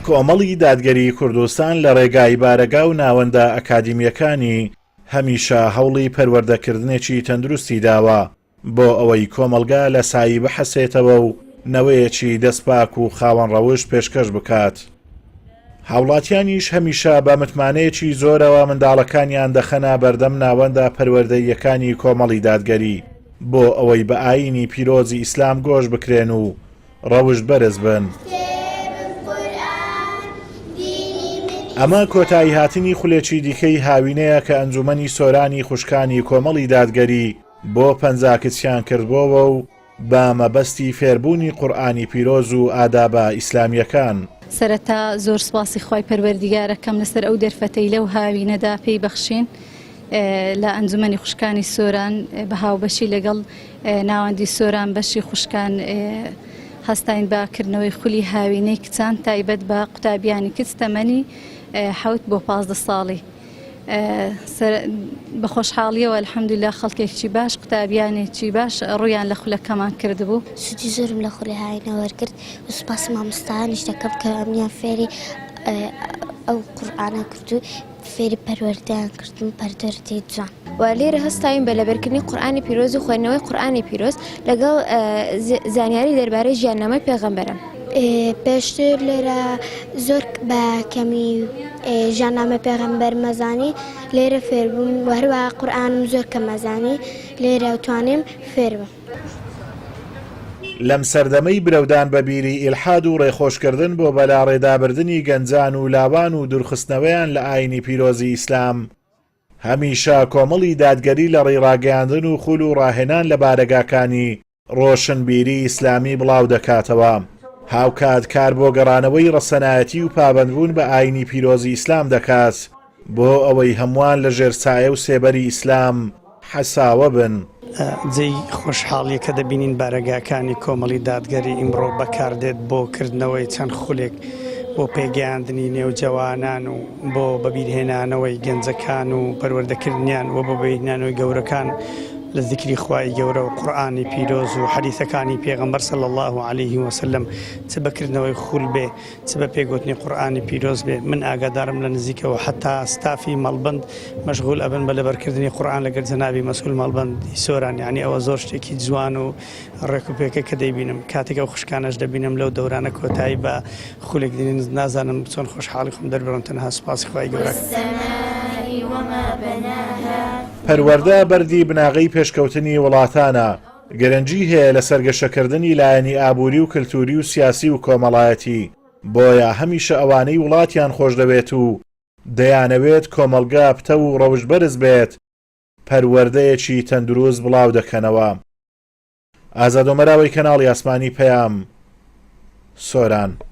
کۆمەڵی دادگەری کوردستان لە ڕێگای بارەگا و ناوەندە ئەکادیمیەکانی هەمیشە هەوڵی پەروەردەکردنێکی تەندروستی داوە بۆ ئەوەی کۆمەلگا لە سایی بحەسێتەوە و نەوەیەکی دەستپاک و خاوەن ڕەوش پێشکەش بکات. هاوڵاتیانیش هەمیشە بە متمانەیەکی زۆرەوە منداڵەکانیان دەخەنە بەردەم ناوەندە پەروەردەییەکانی کۆمەڵی دادگەری بۆ ئەوەی بە ئایینی پیرۆزی ئیسلام گۆش بکرێن و ڕەوشت بەرز بن. ئەمە کۆتایی هاتنی خولێکی دیکەی هاوینەیە کە ئەنجومەنی سۆرانی خوشکانی کۆمەڵی دادگەری بۆ پەنجاکچیان کردبووەوە و بە مەبەستی فێربوونی قورئانی پیرۆز و ئادابە ئیسلامیەکان. سەرەتا زۆر سپاسی خوای پەروەردیگارەکەم لەسەر ئەو دەرفەتەی لەو هاوینەدا پێی بەخشین لە ئەنجومەنی خوشکانی سۆران بە هاوبەشی لەگەڵ ناوەندی سۆران بەشی خوشکان هەستاین باکردنەوەی خولی هاوینەی کچان تایبەت بە قوتابیانی کچ تەمەنی 7 بۆ 15 ساڵی. بە خۆشحاڵیەوە الحەمدوللا خەڵکێکی باش قوتابیانێکی باش ڕویان لە خولەکەمان کردبوو. سوودی زۆرم لە خولی هاوینە وەرگرت و سوپاسی مامۆستایانیش دەکەم کە ئەمیان فێری ئەو قورئانە کردو فێری پەروەردەیان کردم پەروەردەی جوان. و لێرە هەستاوین بە لەبەرکردنی قورئانی پیرۆز و خوێندنەوەی قورئانی پیرۆز لەگەڵ زانیاری دەربارەی ژیاننامەی پێغەمبەرە. پێشتر لێرە زۆر بە کەمی ژیاننامە پێغەمبەر مەزانی لێرە فێربووم و هەروەها قورئانم زۆر کە مەزانی لێرە توانیم فێر بم. لەم سەردەمەی برەودان بە بیری ئیلحاد و ڕێخۆشکردن بۆ بەلا ڕێدابردنی گەنجان و لاوان و دوورخستنەوەیان لە ئایینی پیرۆزی ئیسلام هەمیشە کۆمەڵی دادگەری لە ڕێڕاگەیاندن و خول و ڕاهێنان لە بارەگاکانی ڕۆشنبیری ئیسلامی بڵاو دەکاتەوە. هاوکات کار بۆ گەڕانەوەی ڕەسەنایەتی و پابەندبوون بە ئایینی پیرۆزی ئیسلام دەکات بۆ ئەوەی هەمووان لە ژێرسایە و سێبەری ئیسلام حەساوە بن. جێی خۆشحاڵیە کە دەبینین بارەگاکانی کۆمەڵی دادگەری ئیمڕۆ بەکاردێت بۆ کردنەوەی چەند خولێک بۆ پێگەیاندنی نێوجەوانان و بۆ بەبیرهێنانەوەی گەنجەکان و پەروەردەکردنیان و بۆ بەبیرهێنانەوەی گەورەکان لە ذکری خوای گەورە و قورئانی پیرۆز و حەدیثەکانی پێغەمبەر صلی الله علیه وسلم چ بەکردنەوەی خول بێ چ بە پێگوتنی قورئانی پیرۆز بێ. من ئاگادارم لە نزیکەوە حتا ستافی مەڵبەند مەشغول ئەبن بە لەبەرکردنی قورئان لەگەڵ جەنابی مەسئول مەڵبەندی سۆران. یعنی ئەوە زۆر شتێکی جوان و ڕێکوپێکە کە دەیبینم کاتێک ئەو خوشکانەش دەبینم لەو دەورانە کۆتایی بە خولێک دێنین نازانم چۆن خۆشحاڵی خۆم دەربڕم. تەنها سوپاسی خوای گەورە. پەروەردە بەردی بناغی پێشکەوتنی وڵاتانە گەرەنجی هەیە لە سەرگەشەکردنی لایەنی ئابووری و کلتوری و سیاسی و کۆمەڵایەتی بۆیە هەمیشە ئەوانەی وڵاتیان خۆش دەوێت و دەیانەوێت کۆمەلگا بتە و ڕەوشت بەرز بێت پەروەردەیەکی تەندروست بڵاو دەکەنەوە. ئازاد ئۆمەراوی کەناڵی ئاسمانی پەیام، سۆران.